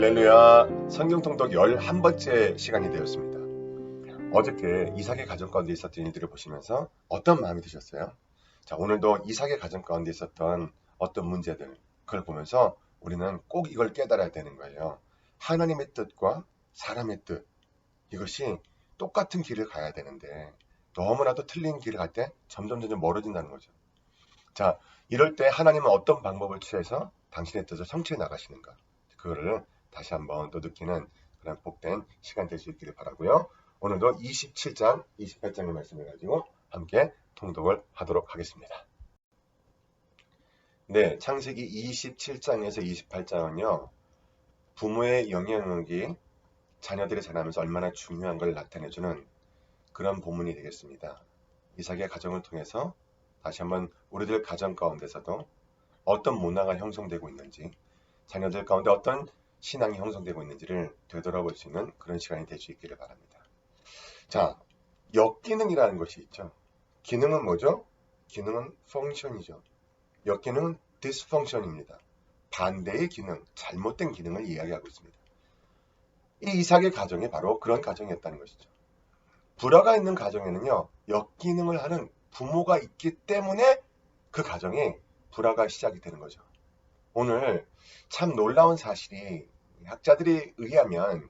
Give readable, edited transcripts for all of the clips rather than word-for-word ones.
할렐루야. 성경 통독 11번째 시간이 되었습니다. 어저께 이삭의 가정 가운데 있었던 일들을 보시면서 어떤 마음이 드셨어요? 자, 오늘도 이삭의 가정 가운데 있었던 어떤 문제들, 그걸 보면서 우리는 꼭 이걸 깨달아야 되는 거예요. 하나님의 뜻과 사람의 뜻, 이것이 똑같은 길을 가야 되는데 너무나도 틀린 길을 갈 때 점점 멀어진다는 거죠. 자, 이럴 때 하나님은 어떤 방법을 취해서 당신의 뜻을 성취해 나가시는가? 그거를 다시 한번 또 느끼는 그런 복된 시간 될 수 있기를 바라고요. 오늘도 27장, 28장의 말씀을 가지고 함께 통독을 하도록 하겠습니다. 네, 창세기 27장에서 28장은요. 부모의 영향력이 자녀들이 자라면서 얼마나 중요한 걸 나타내주는 그런 본문이 되겠습니다. 이삭의 가정을 통해서 다시 한번 우리들 가정 가운데서도 어떤 문화가 형성되고 있는지, 자녀들 가운데 어떤 신앙이 형성되고 있는지를 되돌아볼 수 있는 그런 시간이 될 수 있기를 바랍니다. 자, 역기능이라는 것이 있죠. 기능은 뭐죠? 기능은 펑션이죠. 역기능은 dysfunction입니다. 반대의 기능, 잘못된 기능을 이야기하고 있습니다. 이 이삭의 가정이 바로 그런 가정이었다는 것이죠. 불화가 있는 가정에는요, 역기능을 하는 부모가 있기 때문에 그 가정이 불화가 시작이 되는 거죠. 오늘 참 놀라운 사실이 학자들이 의하면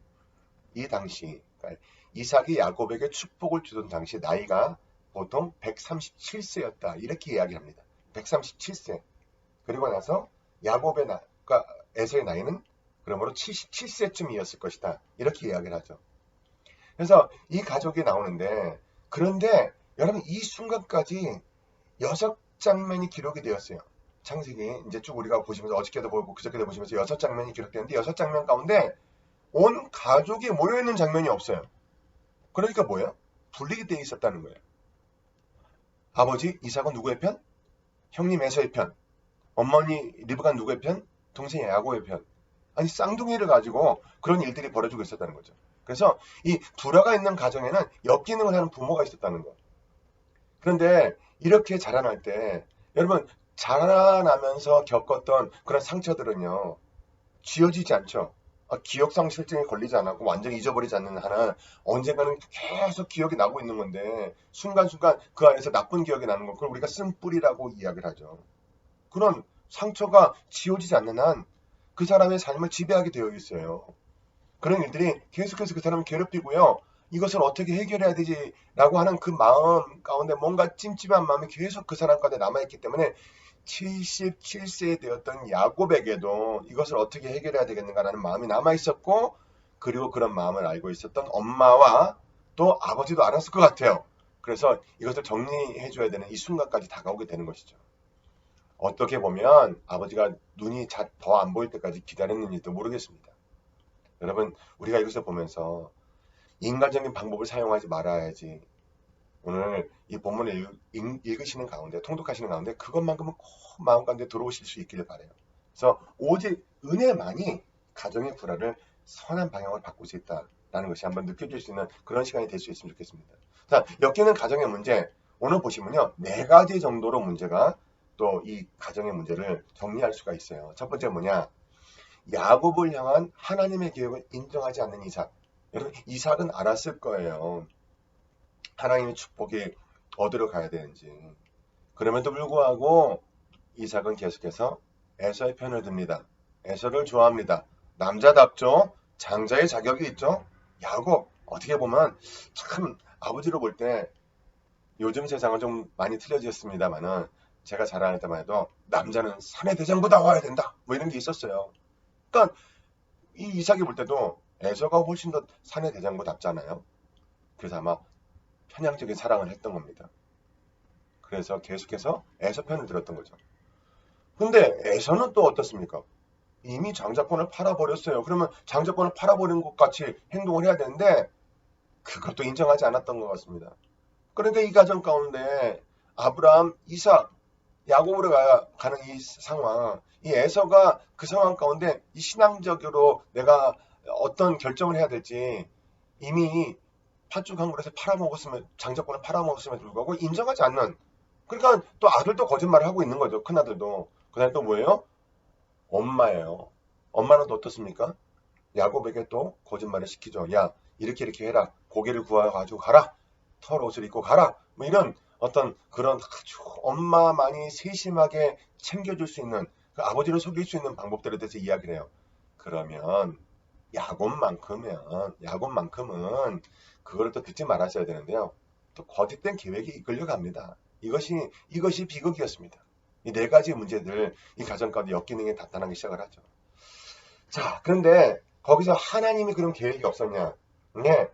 이 당시 그러니까 이삭이 야곱에게 축복을 주던 당시 나이가 보통 137세였다 이렇게 이야기합니다. 137세. 그리고 나서 야곱의 그러니까 에서의 나이는 그러므로 77세쯤이었을 것이다 이렇게 이야기를 하죠. 그래서 이 가족이 나오는데 그런데 여러분 이 순간까지 6장면이 기록이 되었어요. 창세기 이제 쭉 우리가 보시면서 어저께도 보고 그저께도 보시면서 6장면이 기록되는데 6장면 가운데 온 가족이 모여있는 장면이 없어요. 그러니까 뭐예요? 분리가 되어 있었다는 거예요. 아버지 이삭은 누구의 편? 형님 에서의 편. 어머니 리브가 누구의 편? 동생 야곱의 편. 아니 쌍둥이를 가지고 그런 일들이 벌어지고 있었다는 거죠. 그래서 이 불화가 있는 가정에는 역기능을 하는 부모가 있었다는 거. 그런데 이렇게 자라날 때 여러분 자라나면서 겪었던 그런 상처들은요. 지워지지 않죠. 기억상실증에 걸리지 않고 완전히 잊어버리지 않는 한은 언젠가는 계속 기억이 나고 있는 건데 순간순간 그 안에서 나쁜 기억이 나는 거 그걸 우리가 쓴뿌리라고 이야기를 하죠. 그런 상처가 지워지지 않는 한 그 사람의 삶을 지배하게 되어 있어요. 그런 일들이 계속해서 그 사람을 괴롭히고요. 이것을 어떻게 해결해야 되지라고 하는 그 마음 가운데 뭔가 찜찜한 마음이 계속 그 사람 가운데 남아있기 때문에 77세에 되었던 야곱에게도 이것을 어떻게 해결해야 되겠는가라는 마음이 남아있었고 그리고 그런 마음을 알고 있었던 엄마와 또 아버지도 알았을 것 같아요. 그래서 이것을 정리해줘야 되는 이 순간까지 다가오게 되는 것이죠. 어떻게 보면 아버지가 눈이 더 안 보일 때까지 기다렸는지도 모르겠습니다. 여러분 우리가 이것을 보면서 인간적인 방법을 사용하지 말아야지. 오늘 이 본문을 읽으시는 가운데 통독하시는 가운데 그것만큼은 꼭 마음 가운데 들어오실 수 있기를 바라요. 그래서 오직 은혜만이 가정의 불화를 선한 방향으로 바꿀 수 있다라는 것이 한번 느껴질 수 있는 그런 시간이 될 수 있으면 좋겠습니다. 자, 엮이는 가정의 문제 오늘 보시면요 4가지 정도로 문제가 또 이 가정의 문제를 정리할 수가 있어요. 첫 번째 뭐냐? 야곱을 향한 하나님의 계획을 인정하지 않는 이삭. 여러분 이삭은 알았을 거예요. 하나님의 축복이 어디로 가야 되는지. 그럼에도 불구하고 이삭은 계속해서 에서의 편을 듭니다. 에서를 좋아합니다. 남자답죠? 장자의 자격이 있죠? 야곱 어떻게 보면 참 아버지로 볼 때 요즘 세상은 좀 많이 틀려졌습니다만은 제가 자라날 때만 해도 남자는 사내 대장보다 와야 된다 뭐 이런 게 있었어요. 그러니까 이 이삭이 볼 때도 에서가 훨씬 더 사내 대장보답잖아요. 그래서 아마 편향적인 사랑을 했던 겁니다. 그래서 계속해서 에서 편을 들었던 거죠. 근데 에서는 또 어떻습니까? 이미 장자권을 팔아버렸어요. 그러면 장자권을 팔아버린 것 같이 행동을 해야 되는데 그것도 인정하지 않았던 것 같습니다. 그러니까 이 가정 가운데 아브라함, 이삭, 야곱으로 가는 이 상황, 이 에서가 그 상황 가운데 이 신앙적으로 내가 어떤 결정을 해야 될지 이미 팥죽 한 그릇에 팔아먹었으면 장자권을 팔아먹었음에도 불구하고 인정하지 않는 그러니까 또 아들도 거짓말을 하고 있는 거죠. 큰아들도. 그 다음에 또 뭐예요? 엄마예요. 엄마는 또 어떻습니까? 야곱에게 또 거짓말을 시키죠. 야, 이렇게 해라. 고기를 구워가지고 가라. 털 옷을 입고 가라. 뭐 이런 어떤 그런 아주 엄마만이 세심하게 챙겨줄 수 있는 그 아버지를 속일 수 있는 방법들에 대해서 이야기를 해요. 그러면 야곱만큼은 그거를 또 듣지 말았어야 되는데요. 또 거짓된 계획이 이끌려갑니다. 이것이 비극이었습니다. 이 네 가지 문제들 이 가정 가운데 역기능이 나타나기 시작을 하죠. 자, 그런데 거기서 하나님이 그런 계획이 없었냐? 네.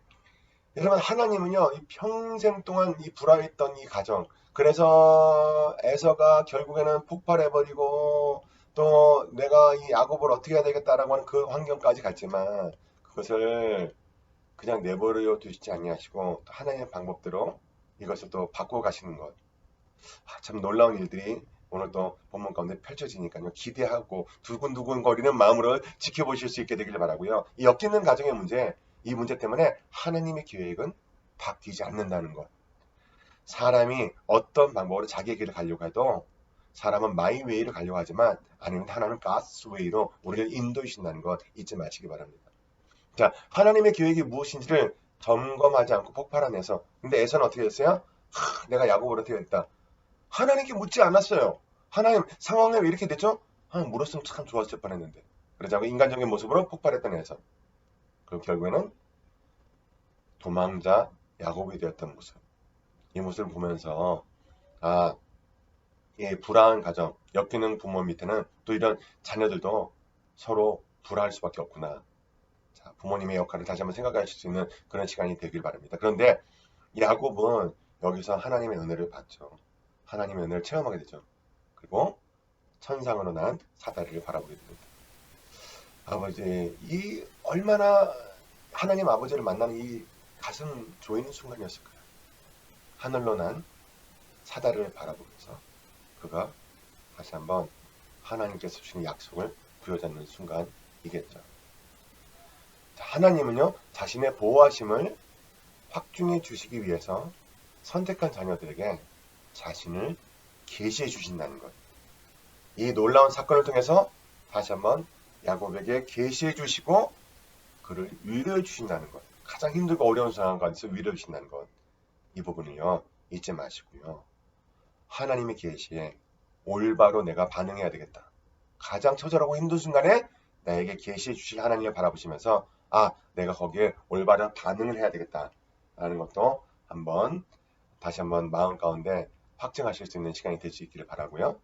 여러분, 하나님은요, 이 평생 동안 이 불화했던 이 가정, 그래서 에서가 결국에는 폭발해버리고, 또 내가 이 야곱을 어떻게 해야 되겠다라고 하는 그 환경까지 갔지만, 그것을 그냥 내버려 두시지 아니하시고, 또 하나님의 방법대로 이것을 또 바꿔 가시는 것. 참 놀라운 일들이 오늘 또 본문 가운데 펼쳐지니까요. 기대하고 두근두근 거리는 마음으로 지켜보실 수 있게 되길 바라고요. 이 엮이는 가정의 문제, 이 문제 때문에 하나님의 계획은 바뀌지 않는다는 것. 사람이 어떤 방법으로 자기의 길을 가려고 해도 사람은 마이 웨이를 가려고 하지만 아니면 하나는 가스 웨이로 우리를 인도해 주신다는 것 잊지 마시기 바랍니다. 자, 하나님의 계획이 무엇인지를 점검하지 않고 폭발하면서 근데 에서는 어떻게 했어요? 내가 야곱을 어떻게 했다. 하나님께 묻지 않았어요. 하나님 상황이 왜 이렇게 됐죠? 하나님 물었으면 참 좋았을 뻔했는데. 그러자고 인간적인 모습으로 폭발했던 에서. 그럼 결국에는 도망자 야곱이 되었던 모습. 이 모습을 보면서 이 불화한 가정, 엮이는 부모 밑에는 또 이런 자녀들도 서로 불화할 수밖에 없구나. 자, 부모님의 역할을 다시 한번 생각하실 수 있는 그런 시간이 되길 바랍니다. 그런데 야곱은 여기서 하나님의 은혜를 받죠. 하나님의 은혜를 체험하게 되죠. 그리고 천상으로 난 사다리를 바라보게 됩니다. 아버지, 이 얼마나 하나님 아버지를 만나는 이 가슴 조이는 순간이었을까요? 하늘로 난 사다리를 바라보면서 그가 다시 한번 하나님께서 주신 약속을 부여잡는 순간이겠죠. 하나님은요, 자신의 보호하심을 확증해 주시기 위해서 선택한 자녀들에게 자신을 계시해 주신다는 것. 이 놀라운 사건을 통해서 다시 한번 야곱에게 계시해 주시고 그를 위로해 주신다는 것. 가장 힘들고 어려운 상황 가운데서 위로해 주신다는 것. 이 부분을요, 잊지 마시고요. 하나님의 계시에 올바로 내가 반응해야 되겠다. 가장 처절하고 힘든 순간에 나에게 계시해 주실 하나님을 바라보시면서 내가 거기에 올바른 반응을 해야 되겠다. 라는 것도 다시 한번 마음 가운데 확증하실 수 있는 시간이 될 수 있기를 바라고요.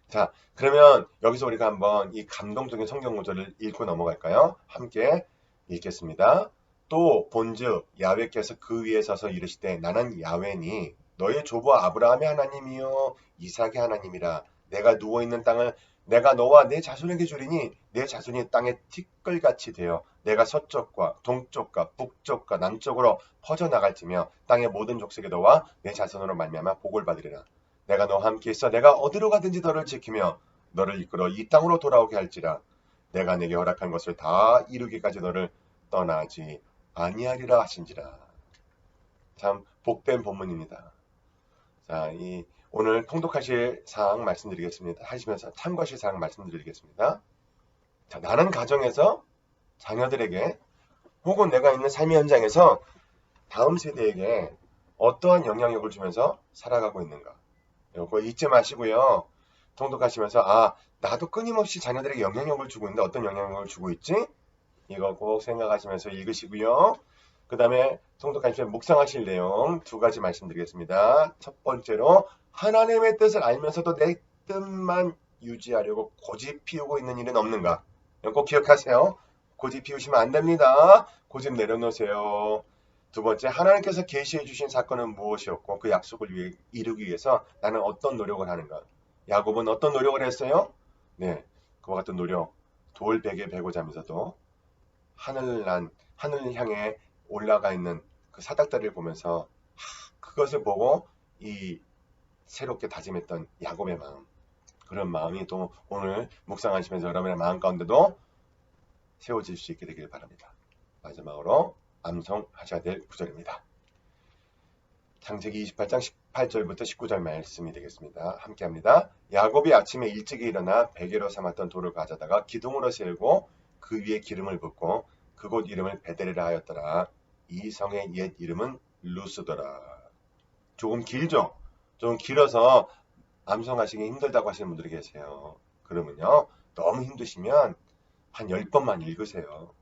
자, 그러면 여기서 우리가 한번 이 감동적인 성경 구절을 읽고 넘어갈까요? 함께 읽겠습니다. 또 본즉 야훼께서 그 위에 서서 이르시되 나는 야훼니 너의 조부 아브라함의 하나님이요 이삭의 하나님이라. 내가 누워있는 땅을 내가 너와 내 자손에게 주리니 내 자손이 땅의 티끌같이 되어 내가 서쪽과 동쪽과 북쪽과 남쪽으로 퍼져나갈지며 땅의 모든 족속에 너와 내 자손으로 말미암아 복을 받으리라. 내가 너와 함께 있어 내가 어디로 가든지 너를 지키며 너를 이끌어 이 땅으로 돌아오게 할지라. 내가 내게 허락한 것을 다 이루기까지 너를 떠나지 아니하리라 하신지라. 참 복된 본문입니다. 자, 오늘 통독하실 사항 말씀드리겠습니다. 하시면서 참고하실 사항 말씀드리겠습니다. 자, 나는 가정에서 자녀들에게 혹은 내가 있는 삶의 현장에서 다음 세대에게 어떠한 영향력을 주면서 살아가고 있는가. 이거 잊지 마시고요. 통독하시면서 나도 끊임없이 자녀들에게 영향력을 주고 있는데 어떤 영향력을 주고 있지? 이거 꼭 생각하시면서 읽으시고요. 그 다음에 통독하시면서 묵상하실 내용 두 가지 말씀드리겠습니다. 첫 번째로 하나님의 뜻을 알면서도 내 뜻만 유지하려고 고집 피우고 있는 일은 없는가? 이거 꼭 기억하세요. 고집 피우시면 안 됩니다. 고집 내려놓으세요. 두 번째, 하나님께서 계시해 주신 사건은 무엇이었고 그 약속을 이루기 위해서 나는 어떤 노력을 하는가? 야곱은 어떤 노력을 했어요? 네, 그와 같은 노력. 돌베개 베고 자면서도 하늘을 향해 올라가 있는 그 사닥다리를 보면서 그것을 보고 이 새롭게 다짐했던 야곱의 마음, 그런 마음이 또 오늘 묵상하시면서 여러분의 마음 가운데도 세워질 수 있게 되길 바랍니다. 마지막으로 암송하셔야 될 구절입니다. 창세기 28장 18절부터 19절 말씀이 되겠습니다. 함께합니다. 야곱이 아침에 일찍이 일어나 베개로 삼았던 돌을 가져다가 기둥으로 세우고 그 위에 기름을 붓고 그곳 이름을 베델이라 하였더라. 이 성의 옛 이름은 루스더라. 조금 길죠? 좀 길어서 암송하시기 힘들다고 하시는 분들이 계세요. 그러면요, 너무 힘드시면 한 10번만 읽으세요.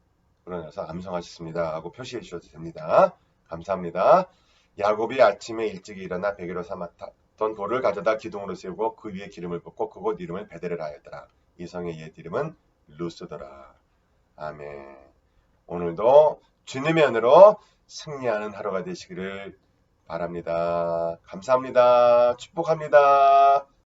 그러나서 암송하셨습니다 하고 표시해 주셔도 됩니다. 감사합니다. 야곱이 아침에 일찍 일어나 베개로 삼았던 돌을 가져다 기둥으로 세우고 그 위에 기름을 붓고 그곳 이름을 베델이라 하였더라. 이 성의 옛 이름은 루스더라. 아멘. 오늘도 주님의 은혜로 승리하는 하루가 되시기를 바랍니다. 감사합니다. 축복합니다.